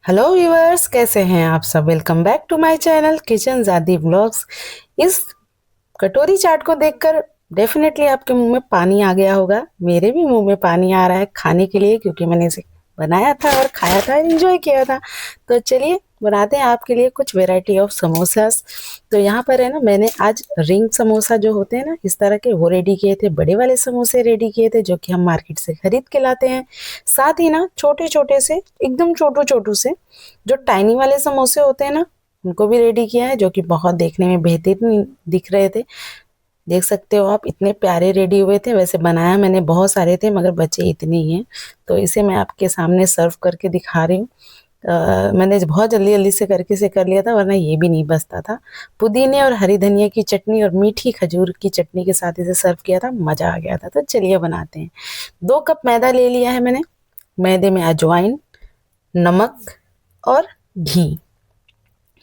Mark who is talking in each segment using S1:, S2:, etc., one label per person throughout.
S1: Hello viewers, कैसे हैं आप सब। Welcome back to my channel kitchen ज़ादी व्लॉग्स। इस कटोरी चाट को देखकर डेफिनेटली आपके मुंह में पानी आ गया होगा। मेरे भी मुंह में पानी आ रहा है खाने के लिए, क्योंकि मैंने इसे बनाया था और खाया था, एंजॉय किया था। तो चलिए बनाते हैं आपके लिए कुछ वेराइटी ऑफ समोसास। तो यहाँ पर है ना, मैंने आज रिंग समोसा जो होते हैं ना इस तरह के, वो रेडी किए थे। बड़े वाले समोसे रेडी किए थे जो कि हम मार्केट से खरीद के लाते हैं। साथ ही ना छोटे छोटे से, एकदम छोटू छोटू से, जो टाइनी वाले समोसे होते हैं ना, उनको भी रेडी किया है, जो कि बहुत देखने में बेहतरीन दिख रहे थे। देख सकते हो आप, इतने प्यारे रेडी हुए थे। वैसे बनाया मैंने बहुत सारे थे, मगर बचे इतने ही हैं। तो इसे मैं आपके सामने सर्व करके दिखा रही हूँ। मैंने बहुत जल्दी जल्दी से करके से कर लिया था, वरना ये भी नहीं बचता था। पुदीने और हरी धनिया की चटनी और मीठी खजूर की चटनी के साथ इसे सर्व किया था, मज़ा आ गया था। तो चलिए बनाते हैं। 2 कप मैदा ले लिया है मैंने। मैदे में अजवाइन, नमक और घी,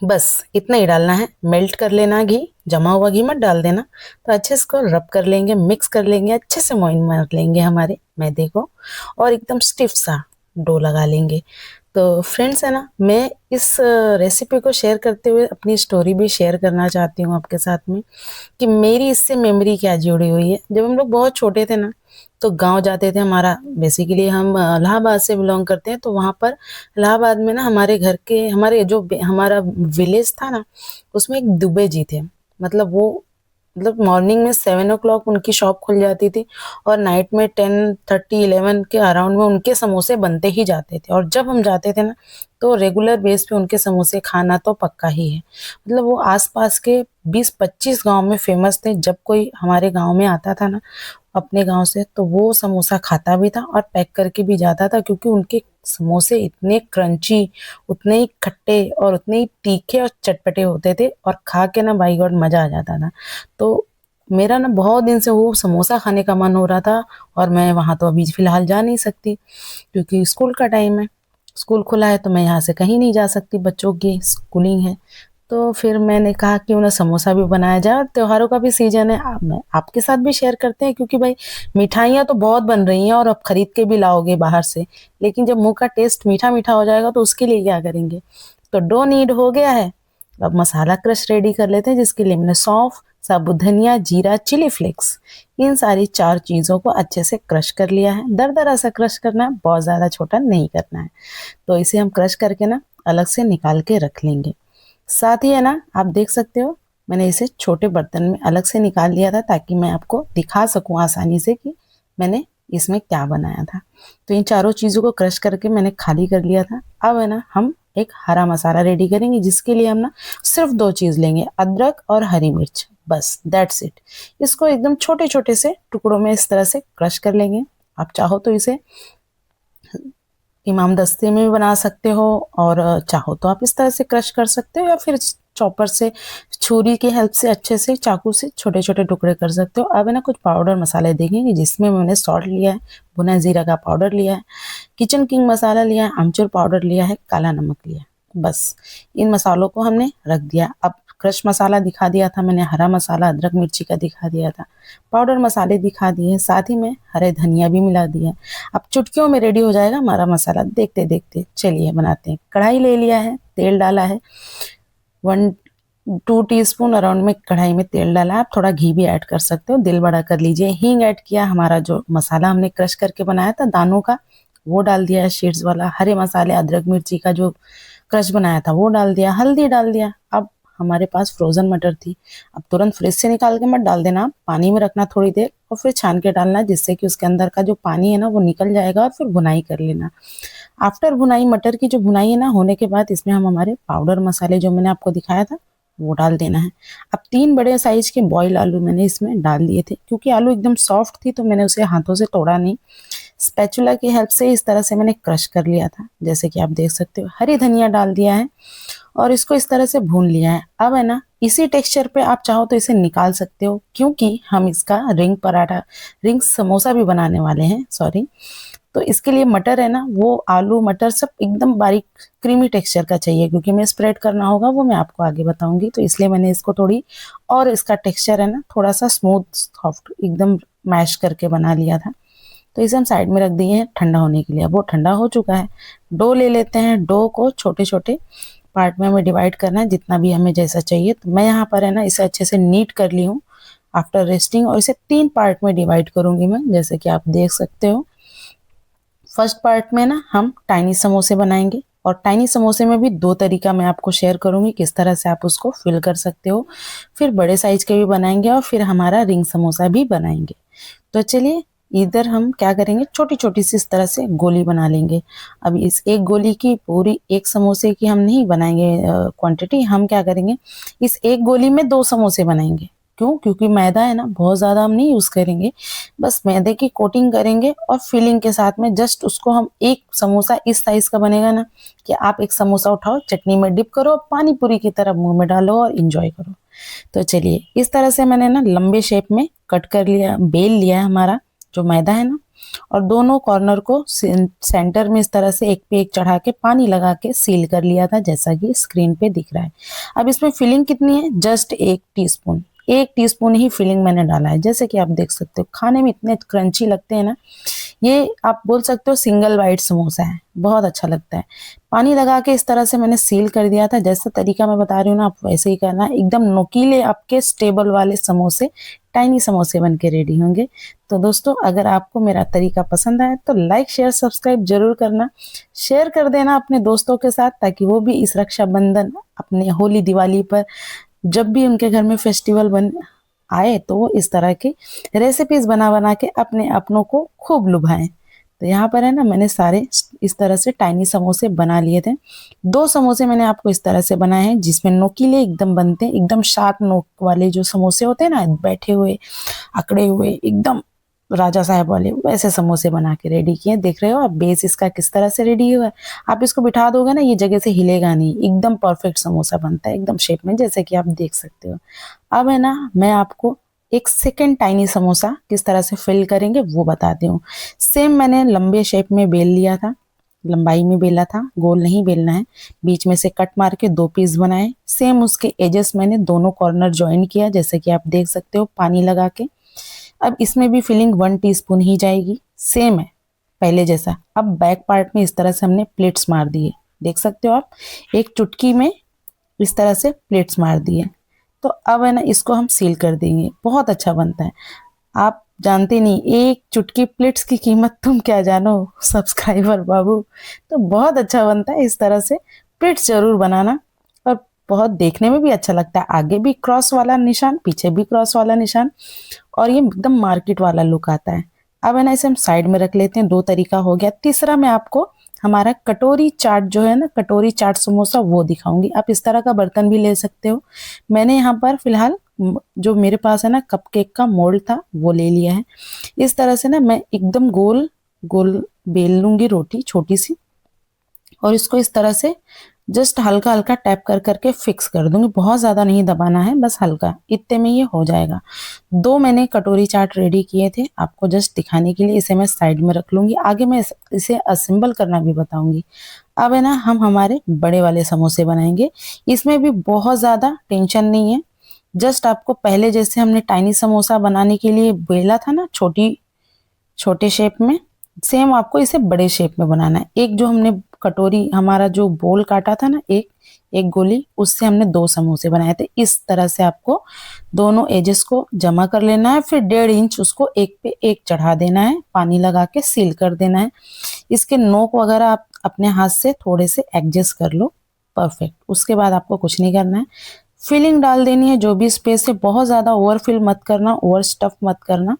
S1: बस इतना ही डालना है। मेल्ट कर लेना घी, जमा हुआ घी मत डाल देना। तो अच्छे से इसको रब कर लेंगे, मिक्स कर लेंगे, अच्छे से मोइन मार लेंगे हमारे मैदे को, और एकदम स्टिफ सा डो लगा लेंगे। तो फ्रेंड्स है ना, मैं इस रेसिपी को शेयर करते हुए अपनी स्टोरी भी शेयर करना चाहती हूँ आपके साथ में, कि मेरी इससे मेमोरी क्या जुड़ी हुई है। जब हम लोग बहुत छोटे थे ना, तो गांव जाते थे। हमारा बेसिकली हम इलाहाबाद से बिलोंग करते हैं। तो वहाँ पर इलाहाबाद में ना, हमारे घर के, हमारे जो हमारा विलेज था ना, उसमें एक दुबे जी थे। मतलब वो, मतलब मॉर्निंग में 7 o'clock उनकी शॉप खुल जाती थी, और नाइट में 10:30 11 के अराउंड में उनके समोसे बनते ही जाते थे। और जब हम जाते थे ना, तो रेगुलर बेस पे उनके समोसे खाना तो पक्का ही है। मतलब वो आसपास के 20-25 गांव में फेमस थे। जब कोई हमारे गांव में आता था ना, अपने गांव से, तो वो समोसा खाता भी था और पैक करके भी जाता था, क्योंकि उनके समोसे इतने क्रंची, उतने ही खट्टे और उतने ही तीखे और चटपटे होते थे, और खा के ना बाई गॉड मज़ा आ जाता था। तो मेरा ना बहुत दिन से वो समोसा खाने का मन हो रहा था। और मैं वहाँ तो अभी फ़िलहाल जा नहीं सकती, क्योंकि स्कूल का टाइम है। स्कूल खुला है तो मैं यहाँ से कहीं नहीं जा सकती, बच्चों की स्कूलिंग है। तो फिर मैंने कहा क्यों ना समोसा भी बनाया जाए, और त्योहारों का भी सीजन है। मैं आपके साथ भी शेयर करते हैं, क्योंकि भाई मिठाइयाँ तो बहुत बन रही हैं, और अब खरीद के भी लाओगे बाहर से, लेकिन जब मुंह का टेस्ट मीठा मीठा हो जाएगा तो उसके लिए क्या करेंगे। तो डो नीड हो गया है। अब मसाला क्रश रेडी कर लेते हैं, जिसके लिए मैंने सौंफ, साबुत धनिया, जीरा, चिली फ्लेक्स, इन सारी 4 चीज़ों को अच्छे से क्रश कर लिया है। दरदरा सा क्रश करना है, बहुत ज़्यादा छोटा नहीं करना है। तो इसे हम क्रश करके ना अलग से निकाल के रख लेंगे। साथ ही है ना, आप देख सकते हो, मैंने इसे छोटे बर्तन में अलग से निकाल लिया था, ताकि मैं आपको दिखा सकूं आसानी से कि मैंने इसमें क्या बनाया था। तो इन चारों चीज़ों को क्रश करके मैंने खाली कर लिया था। अब है ना, हम एक हरा मसाला रेडी करेंगे, जिसके लिए हम ना सिर्फ 2 चीज़ लेंगे, अदरक और हरी मिर्च, बस दैट्स इट। इसको एकदम छोटे छोटे से टुकड़ों में इस तरह से क्रश कर लेंगे। आप चाहो तो इसे इमाम दस्ते में भी बना सकते हो, और चाहो तो आप इस तरह से क्रश कर सकते हो, या फिर चॉपर से, छुरी की हेल्प से अच्छे से चाकू से छोटे छोटे टुकड़े कर सकते हो। अब है ना, कुछ पाउडर मसाले देखेंगे, जिसमें मैंने सॉल्ट लिया है, भुना जीरा का पाउडर लिया है, किचन किंग मसाला लिया है, अमचूर पाउडर लिया है, काला नमक लिया है। बस इन मसालों को हमने रख दिया। अब क्रश मसाला दिखा दिया था मैंने, हरा मसाला अदरक मिर्ची का दिखा दिया था, पाउडर मसाले दिखा दिए, साथ ही में हरे धनिया भी मिला दिया। अब चुटकियों में रेडी हो जाएगा हमारा मसाला, देखते देखते चलिए बनाते हैं। कढ़ाई ले लिया है, तेल डाला है, 1-2 टीस्पून अराउंड में कढ़ाई में तेल डाला है। आप थोड़ा घी भी ऐड कर सकते हो, दिल बड़ा कर लीजिए। हींग ऐड किया, हमारा जो मसाला हमने क्रश करके बनाया था दानों का, वो डाल दिया है, शीट्स वाला। हरे मसाले अदरक मिर्ची का जो क्रश बनाया था वो डाल दिया, हल्दी डाल दिया। अब हमारे पास फ्रोजन मटर थी। अब तुरंत फ्रिज से निकाल के मत डाल देना, आप पानी में रखना थोड़ी देर, और फिर छान के डालना, जिससे कि उसके अंदर का जो पानी है ना वो निकल जाएगा, और फिर भुनाई कर लेना। आफ्टर भुनाई, मटर की जो भुनाई है ना होने के बाद, इसमें हम हमारे पाउडर मसाले जो मैंने आपको दिखाया था वो डाल देना है। अब 3 बड़े साइज के बॉयल आलू मैंने इसमें डाल दिए थे, क्योंकि आलू एकदम सॉफ्ट थी, तो मैंने उसे हाथों से तोड़ा नहीं, स्पैचुला की हेल्प से इस तरह से मैंने क्रश कर लिया था, जैसे कि आप देख सकते हो। हरी धनिया डाल दिया है, और इसको इस तरह से भून लिया है। अब है ना, इसी टेक्सचर पे आप चाहो तो इसे निकाल सकते हो, क्योंकि हम इसका रिंग पराठा, रिंग समोसा भी बनाने वाले हैं, सॉरी। तो इसके लिए मटर है ना, वो आलू मटर सब एकदम बारीक क्रीमी टेक्सचर का चाहिए, क्योंकि मैं स्प्रेड करना होगा, वो मैं आपको आगे बताऊंगी। तो इसलिए मैंने इसको थोड़ी, और इसका टेक्सचर है ना थोड़ा सा स्मूथ सॉफ्ट एकदम मैश करके बना लिया था। तो इसे हम साइड में रख दिए हैं ठंडा होने के लिए। अब वो ठंडा हो चुका है। डो ले लेते हैं। डो को छोटे छोटे पार्ट में हमें डिवाइड करना है, जितना भी हमें जैसा चाहिए। तो मैं यहाँ पर है ना इसे अच्छे से नीट कर ली हूँ आफ्टर रेस्टिंग, और इसे 3 पार्ट में डिवाइड करूंगी मैं, जैसे कि आप देख सकते हो। फर्स्ट पार्ट में ना हम टाइनी समोसे बनाएंगे, और टाइनी समोसे में भी 2 तरीका मैं आपको शेयर करूंगी किस तरह से आप उसको फिल कर सकते हो। फिर बड़े साइज के भी बनाएंगे, और फिर हमारा रिंग समोसा भी बनाएंगे। तो चलिए, इधर हम क्या करेंगे, छोटी छोटी सी इस तरह से गोली बना लेंगे। अब इस एक गोली की पूरी एक समोसे की हम नहीं बनाएंगे क्वांटिटी। हम क्या करेंगे, इस एक गोली में 2 समोसे बनाएंगे। क्यों? क्योंकि मैदा है ना, बहुत ज़्यादा हम नहीं यूज़ करेंगे। बस मैदे की कोटिंग करेंगे, और फिलिंग के साथ में जस्ट उसको हम, एक समोसा इस साइज़ का बनेगा ना कि आप एक समोसा उठाओ, चटनी में डिप करो, पानी पूरी की तरह मुंह में डालो और इंजॉय करो। तो चलिए, इस तरह से मैंने ना लंबे शेप में कट कर लिया, बेल लिया है हमारा जो मैदा है ना, और दोनों कॉर्नर को सेंटर में इस तरह से एक पे एक चढ़ा के पानी लगा के सील कर लिया था, जैसा कि स्क्रीन पे दिख रहा है। अब इसमें फिलिंग कितनी है, जस्ट 1 टीस्पून। 1 टीस्पून ही फिलिंग मैंने डाला है। जैसे कि आप देख सकते हो, खाने में इतने क्रंची लगते हैं ना, ये आप बोल सकते हो सिंगल वाइट समोसा है, बहुत अच्छा लगता है। पानी लगा के इस तरह से मैंने सील कर दिया था। जैसा तरीका मैं बता रही हूँ ना, आप वैसे ही करना है। एकदम नोकीले आपके स्टेबल वाले समोसे, टाइनी समोसे बन के रेडी होंगे। तो दोस्तों, अगर आपको मेरा तरीका पसंद आए तो लाइक शेयर सब्सक्राइब जरूर करना। शेयर कर देना अपने दोस्तों के साथ, ताकि वो भी इस रक्षाबंधन, अपने होली दिवाली पर, जब भी उनके घर में फेस्टिवल बन आए, तो वो इस तरह की रेसिपीज बना बना के अपने अपनों को खूब लुभाएं। तो यहाँ पर है ना, मैंने सारे इस तरह से टाइनी समोसे बना लिए थे। 2 समोसे मैंने आपको इस तरह से बनाए हैं, जिसमें नोकीले एकदम बनते हैं, एकदम शार्प नोक वाले जो समोसे होते हैं ना, बैठे हुए अकड़े हुए एकदम राजा साहब वाले, वैसे समोसे बना के रेडी किए। देख रहे हो आप बेस इसका किस तरह से रेडी हुआ है। आप इसको बिठा दोगे ना, ये जगह से हिलेगा नहीं, एकदम परफेक्ट समोसा बनता है, एकदम शेप में, जैसे कि आप देख सकते हो। अब है ना, मैं आपको एक सेकेंड टाइनी समोसा किस तरह से फिल करेंगे वो बताती हूँ। सेम मैंने लंबे शेप में बेल लिया था, लंबाई में बेला था, गोल नहीं बेलना है। बीच में से कट मार के 2 पीस बनाए। सेम उसके एजेस मैंने दोनों कॉर्नर ज्वाइन किया, जैसे कि आप देख सकते हो, पानी लगा के। अब इसमें भी फिलिंग 1 टीस्पून ही जाएगी, सेम है पहले जैसा। अब बैक पार्ट में इस तरह से हमने प्लेट्स मार दिए, देख सकते हो आप, एक चुटकी में इस तरह से प्लेट्स मार दिए। तो अब है ना, इसको हम सील कर देंगे। बहुत अच्छा बनता है। आप जानते नहीं, एक चुटकी प्लेट्स की कीमत तुम क्या जानो सब्सक्राइबर बाबू। तो बहुत अच्छा बनता है। इस तरह से प्लेट्स जरूर बनाना, और बहुत देखने में भी अच्छा लगता है। आगे भी क्रॉस वाला निशान, पीछे भी क्रॉस वाला निशान, और ये एकदम मार्केट वाला लुक आता है। अब है ना, इसे हम साइड में रख लेते हैं। 2 तरीका हो गया। तीसरा मैं आपको हमारा कटोरी चाट जो है ना, कटोरी चाट समोसा, वो दिखाऊंगी। आप इस तरह का बर्तन भी ले सकते हो। मैंने यहाँ पर फिलहाल जो मेरे पास है ना, कपकेक का मोल्ड था, वो ले लिया है। इस तरह से ना मैं एकदम गोल गोल बेल लूंगी रोटी छोटी सी, और इसको इस तरह से जस्ट हल्का हल्का टैप कर करके फिक्स कर दूंगी। बहुत ज़्यादा नहीं दबाना है, बस हल्का, इतने में ये हो जाएगा। 2 मैंने कटोरी चाट रेडी किए थे आपको जस्ट दिखाने के लिए। इसे मैं साइड में रख लूंगी, आगे मैं इसे असेंबल करना भी बताऊंगी। अब है ना, हम हमारे बड़े वाले समोसे बनाएंगे। इसमें भी बहुत ज़्यादा टेंशन नहीं है। जस्ट आपको पहले जैसे हमने टाइनी समोसा बनाने के लिए बेला था ना, छोटे शेप में, सेम आपको इसे बड़े शेप में बनाना है। एक जो हमने कटोरी, हमारा जो बोल काटा था ना, एक एक गोली, उससे हमने 2 समोसे बनाए थे। इस तरह से आपको दोनों एजेस को जमा कर लेना है, फिर 1.5 इंच उसको एक पे एक चढ़ा देना है, पानी लगा के सील कर देना है। इसके नोक वगैरह आप अपने हाथ से थोड़े से एडजस्ट कर लो, परफेक्ट। उसके बाद आपको कुछ नहीं करना है, फिलिंग डाल देनी है जो भी स्पेस है। बहुत ज़्यादा ओवर फिल मत करना, ओवर स्टफ मत करना।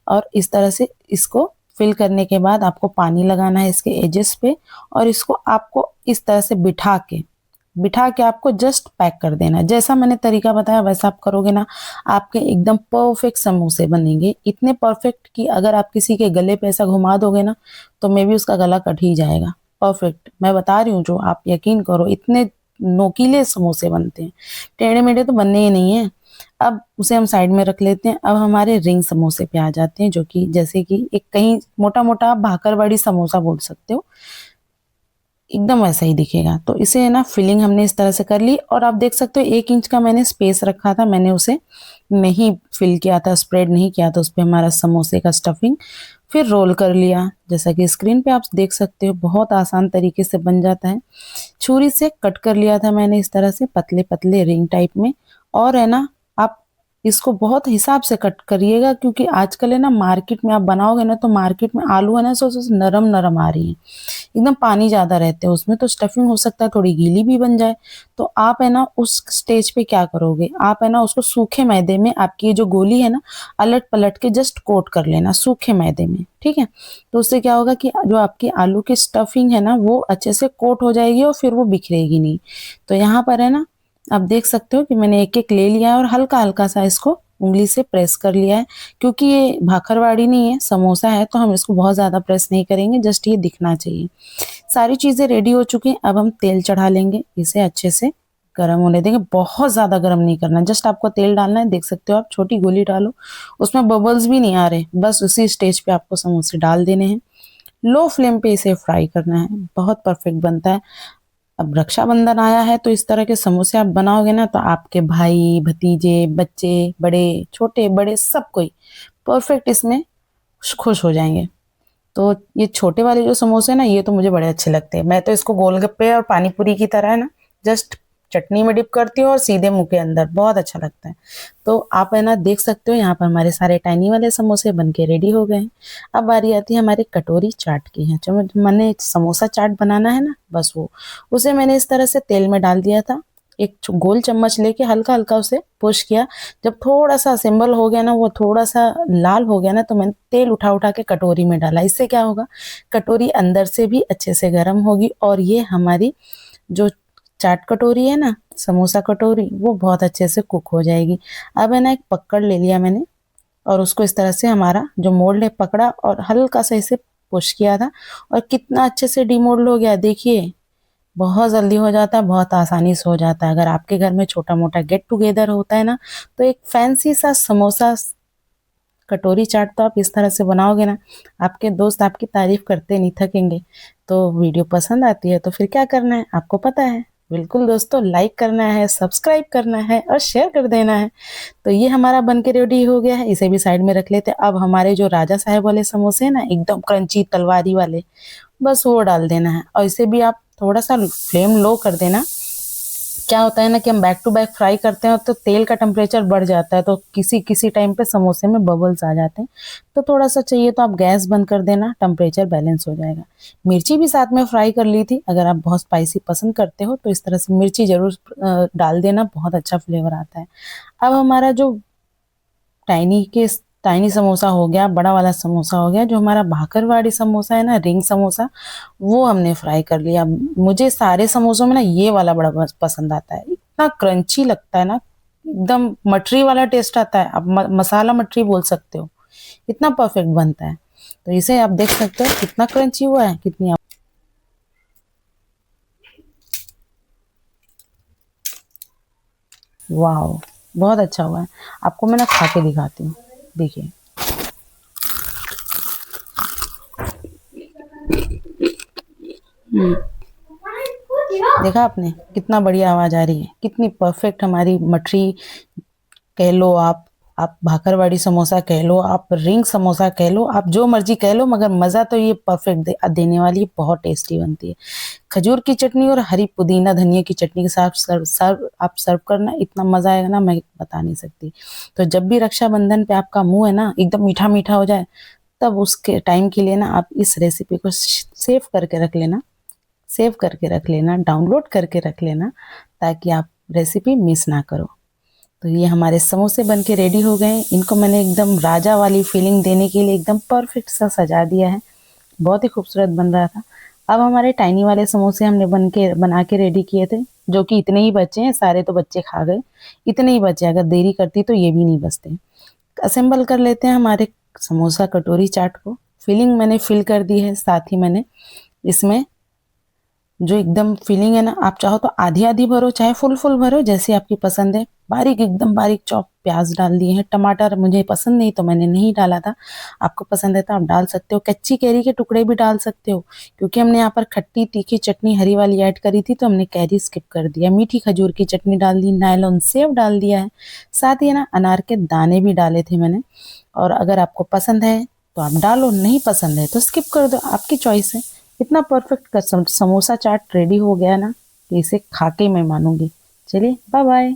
S1: और इस तरह से इसको फिल करने के बाद आपको पानी लगाना है इसके एजेस पे, और इसको आपको इस तरह से बिठा के आपको जस्ट पैक कर देना है। जैसा मैंने तरीका बताया वैसा आप करोगे ना, आपके एकदम परफेक्ट समोसे बनेंगे। इतने परफेक्ट कि अगर आप किसी के गले पे ऐसा घुमा दोगे ना, तो मे भी उसका गला कट ही जाएगा। परफेक्ट मैं बता रही हूँ, जो आप यकीन करो, इतने नोकीले समोसे बनते हैं। टेढ़े मेढ़े तो बनने ही नहीं है। अब उसे हम साइड में रख लेते हैं। अब हमारे रिंग समोसे पे आ जाते हैं, जो कि जैसे कि एक कहीं मोटा मोटा आप भाकरवाड़ी समोसा बोल सकते हो। एकदम वैसा ही दिखेगा। तो इसे है ना फिलिंग हमने इस तरह से कर ली, और आप देख सकते हो 1 इंच का मैंने स्पेस रखा था, मैंने उसे नहीं फिल किया था, स्प्रेड नहीं किया था उस पर हमारा समोसे का स्टफिंग। फिर रोल कर लिया, जैसा कि स्क्रीन पे आप देख सकते हो बहुत आसान तरीके से बन जाता है। छुरी से कट कर लिया था मैंने इस तरह से पतले पतले रिंग टाइप में। और है ना, आप इसको बहुत हिसाब से कट करिएगा, क्योंकि आजकल है ना मार्केट में आप बनाओगे ना तो मार्केट में आलू है ना सो नरम नरम आ रही है, एकदम पानी ज़्यादा रहते हैं उसमें, तो स्टफिंग हो सकता है थोड़ी गीली भी बन जाए। तो आप है ना उस स्टेज पे क्या करोगे, आप है ना उसको सूखे मैदे में, आपकी ये जो गोली है ना, अलट पलट के जस्ट कोट कर लेना सूखे मैदे में, ठीक है। तो उससे क्या होगा कि जो आपकी आलू की स्टफिंग है ना वो अच्छे से कोट हो जाएगी और फिर वो बिखरेगी नहीं। तो यहाँ पर है ना, आप देख सकते हो कि मैंने एक एक ले लिया है और हल्का हल्का सा इसको उंगली से प्रेस कर लिया है, क्योंकि ये भाखरवाड़ी नहीं है, समोसा है, तो हम इसको बहुत ज़्यादा प्रेस नहीं करेंगे, जस्ट ये दिखना चाहिए। सारी चीज़ें रेडी हो चुकी हैं, अब हम तेल चढ़ा लेंगे, इसे अच्छे से गरम होने देंगे। बहुत ज़्यादा गरम नहीं करना, जस्ट आपको तेल डालना है, देख सकते हो आप छोटी गोली डालो, उसमें बबल्स भी नहीं आ रहे, बस उसी स्टेज पे आपको समोसे डाल देने हैं। लो फ्लेम पे इसे फ्राई करना है, बहुत परफेक्ट बनता है। अब रक्षाबंधन आया है तो इस तरह के समोसे आप बनाओगे ना तो आपके भाई भतीजे बच्चे बड़े छोटे बड़े सब कोई परफेक्ट इसमें खुश हो जाएंगे। तो ये छोटे वाले जो समोसे हैं ना ये तो मुझे बड़े अच्छे लगते हैं, मैं तो इसको गोलगप्पे और पानी पूरी की तरह है ना जस्ट चटनी में डिप करती हूँ और सीधे मुंह के अंदर, बहुत अच्छा लगता है। तो आप है ना देख सकते हो यहाँ पर हमारे सारे टाइनी वाले समोसे बन के रेडी हो गए हैं। अब बारी आती है हमारे कटोरी चाट की है, जो मैंने समोसा चाट बनाना है ना बस वो, उसे मैंने इस तरह से तेल में डाल दिया था, एक गोल चम्मच लेके हल्का हल्का उसे पुश किया। जब थोड़ा सा असेंबल हो गया ना, वो थोड़ा सा लाल हो गया ना, तो मैंने तेल उठा उठा के कटोरी में डाला। इससे क्या होगा, कटोरी अंदर से भी अच्छे से गर्म होगी और ये हमारी जो चाट कटोरी है ना, समोसा कटोरी, वो बहुत अच्छे से कुक हो जाएगी। अब है ना एक पकड़ ले लिया मैंने और उसको इस तरह से हमारा जो मोल्ड है पकड़ा और हल्का सा इसे पुश किया था, और कितना अच्छे से डीमोल्ड हो गया देखिए। बहुत जल्दी हो जाता है, बहुत आसानी से हो जाता है। अगर आपके घर में छोटा मोटा गेट टुगेदर होता है ना, तो एक फैंसी सा समोसा कटोरी चाट तो आप इस तरह से बनाओगे ना, आपके दोस्त आपकी तारीफ करते नहीं थकेंगे। तो वीडियो पसंद आती है तो फिर क्या करना है आपको पता है, बिल्कुल दोस्तों, लाइक करना है, सब्सक्राइब करना है और शेयर कर देना है। तो ये हमारा बन के रेडी हो गया है, इसे भी साइड में रख लेते हैं। अब हमारे जो राजा साहेब वाले समोसे हैं ना, एकदम क्रंची तलवारी वाले, बस वो डाल देना है, और इसे भी आप थोड़ा सा फ्लेम लो कर देना। क्या होता है ना कि हम बैक टू बैक फ्राई करते हैं तो तेल का टेम्परेचर बढ़ जाता है, तो किसी किसी टाइम पे समोसे में बबल्स आ जाते हैं। तो थोड़ा सा चाहिए तो आप गैस बंद कर देना, टेम्परेचर बैलेंस हो जाएगा। मिर्ची भी साथ में फ्राई कर ली थी, अगर आप बहुत स्पाइसी पसंद करते हो तो इस तरह से मिर्ची जरूर डाल देना, बहुत अच्छा फ्लेवर आता है। अब हमारा जो टाइनी के टाइनी समोसा हो गया, बड़ा वाला समोसा हो गया, जो हमारा भाकरवाड़ी समोसा है ना, रिंग समोसा, वो हमने फ्राई कर लिया। मुझे सारे समोसों में ना ये वाला बड़ा पसंद आता है, इतना क्रंची लगता है ना, एकदम मटरी वाला टेस्ट आता है, आप मसाला मटरी बोल सकते हो, इतना परफेक्ट बनता है। तो इसे आप देख सकते हो कितना क्रंची हुआ है, कितनी, वाह, बहुत अच्छा हुआ है। आपको मैं ना खा के दिखाती हूँ, देखिए। देखा आपने कितना बढ़िया आवाज आ रही है, कितनी परफेक्ट हमारी मठरी कह लो, आप भाकरवाड़ी समोसा कह लो, आप रिंग समोसा कह लो, आप जो मर्जी कह लो, मगर मजा तो ये परफेक्ट देने वाली है, बहुत टेस्टी बनती है। खजूर की चटनी और हरी पुदीना धनिया की चटनी के साथ आप सर्व करना, इतना मजा आएगा ना मैं बता नहीं सकती। तो जब भी रक्षाबंधन पे आपका मुंह है ना एकदम मीठा मीठा हो जाए, तब उसके टाइम के लिए ना आप इस रेसिपी को सेव करके रख लेना, सेव करके रख लेना, डाउनलोड करके रख लेना, ताकि आप रेसिपी मिस ना करो। तो ये हमारे समोसे बन के रेडी हो गए। इनको मैंने एकदम राजा वाली फीलिंग देने के लिए एकदम परफेक्ट सा सजा दिया है, बहुत ही खूबसूरत बन रहा था। अब हमारे टाइनी वाले समोसे हमने बना के रेडी किए थे, जो कि इतने ही बचे हैं, सारे तो बच्चे खा गए, इतने ही बचे, अगर देरी करती तो ये भी नहीं बचते। असेंबल कर लेते हैं हमारे समोसा कटोरी चाट को। फिलिंग मैंने फिल कर दी है, साथ ही मैंने इसमें जो एकदम फीलिंग है ना, आप चाहो तो आधी आधी भरो, चाहे फुल फुल भरो, जैसी आपकी पसंद है। बारीक एकदम बारीक चॉप प्याज डाल दिए हैं। टमाटर मुझे पसंद नहीं तो मैंने नहीं डाला था, आपको पसंद है तो आप डाल सकते हो। कच्ची कैरी के टुकड़े भी डाल सकते हो, क्योंकि हमने यहाँ पर खट्टी तीखी चटनी हरी वाली ऐड करी थी तो हमने कैरी स्किप कर दिया। मीठी खजूर की चटनी डाल दी, नायलॉन सेव डाल दिया है, साथ ही ना अनार के दाने भी डाले थे मैंने। और अगर आपको पसंद है तो आप डालो, नहीं पसंद है तो स्किप कर दो, आपकी चॉइस है। इतना परफेक्ट समोसा चाट रेडी हो गया ना कि इसे खा के मैं मानूंगी। चलिए बाय बाय।